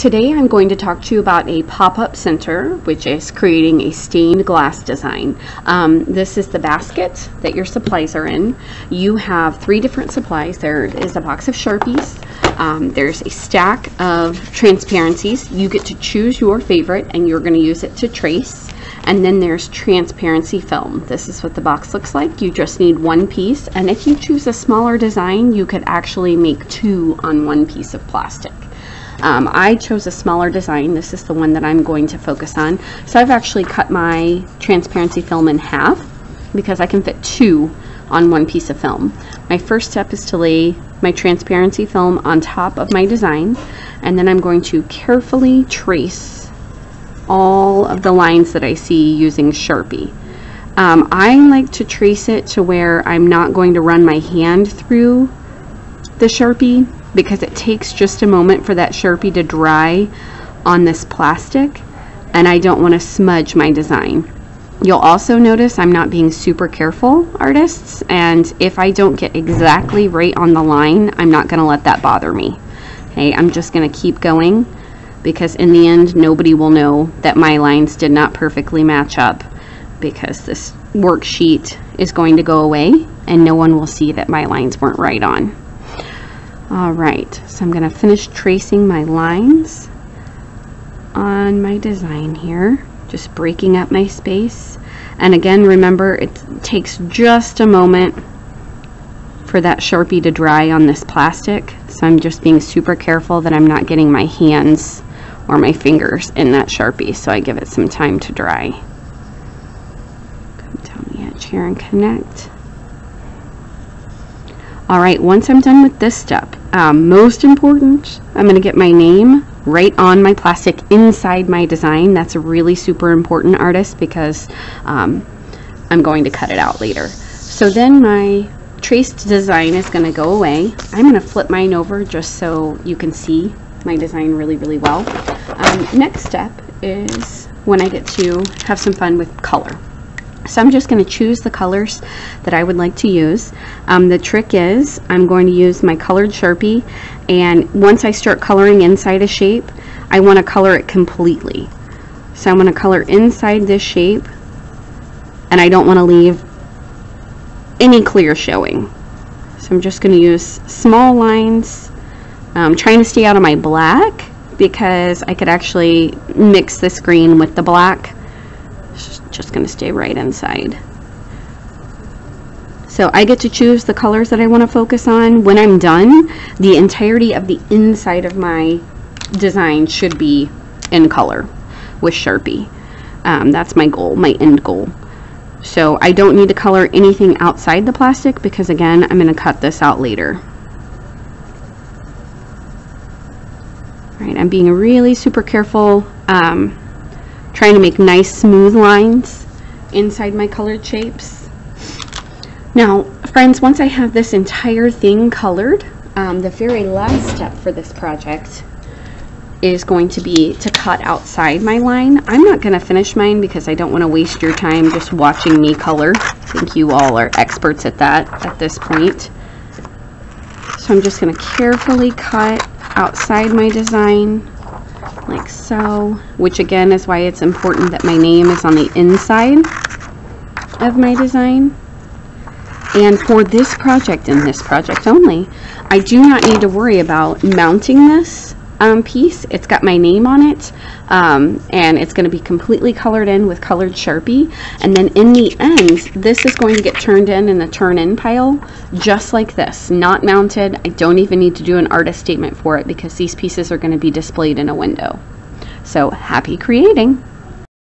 Today I'm going to talk to you about a pop-up center, which is creating a stained glass design. This is the basket that your supplies are in. You have 3 different supplies. There is a box of Sharpies. There's a stack of transparencies. You get to choose your favorite and you're going to use it to trace. And then there's transparency film. This is what the box looks like. You just need 1 piece, and if you choose a smaller design, you could actually make 2 on 1 piece of plastic. I chose a smaller design. This is the one that I'm going to focus on. So I've actually cut my transparency film in half because I can fit 2 on 1 piece of film. My first step is to lay my transparency film on top of my design, and then I'm going to carefully trace all of the lines that I see using Sharpie. I like to trace it to where I'm not going to run my hand through the Sharpie, because it takes just a moment for that Sharpie to dry on this plastic, and I don't want to smudge my design. You'll also notice I'm not being super careful, artists, and if I don't get exactly right on the line, I'm not going to let that bother me. Okay, I'm just going to keep going, because in the end nobody will know that my lines did not perfectly match up, because this worksheet is going to go away and no one will see that my lines weren't right on. Alright, so I'm going to finish tracing my lines on my design here, just breaking up my space. And again, remember, it takes just a moment for that Sharpie to dry on this plastic, so I'm just being super careful that I'm not getting my hands or my fingers in that Sharpie, so I give it some time to dry. Come down the edge here and connect. Alright, once I'm done with this step, most important, I'm going to get my name right on my plastic inside my design. That's really super important, artists, because I'm going to cut it out later. So then my traced design is going to go away. I'm going to flip mine over just so you can see my design really well. Next step is when I get to have some fun with color. So I'm just going to choose the colors that I would like to use. The trick is I'm going to use my colored Sharpie, and once I start coloring inside a shape, I want to color it completely. So I'm going to color inside this shape, and I don't want to leave any clear showing. So I'm just going to use small lines. I'm trying to stay out of my black because I could actually mix this green with the black. Just going to stay right inside. So I get to choose the colors that I want to focus on. When I'm done, the entirety of the inside of my design should be in color with Sharpie. That's my goal, my end goal. So I don't need to color anything outside the plastic because, again, I'm going to cut this out later. Alright, I'm being really super careful, trying to make nice smooth lines inside my colored shapes. Now, friends, once I have this entire thing colored, the very last step for this project is going to be to cut outside my line. I'm not going to finish mine because I don't want to waste your time just watching me color. I think you all are experts at that at this point. So I'm just going to carefully cut outside my design like so, which again is why it's important that my name is on the inside of my design. And for this project and this project only, I do not need to worry about mounting this piece. It's got my name on it, and it's going to be completely colored in with colored Sharpie, and then in the end this is going to get turned in the turn in pile just like this, not mounted. I don't even need to do an artist statement for it because these pieces are going to be displayed in a window. So happy creating!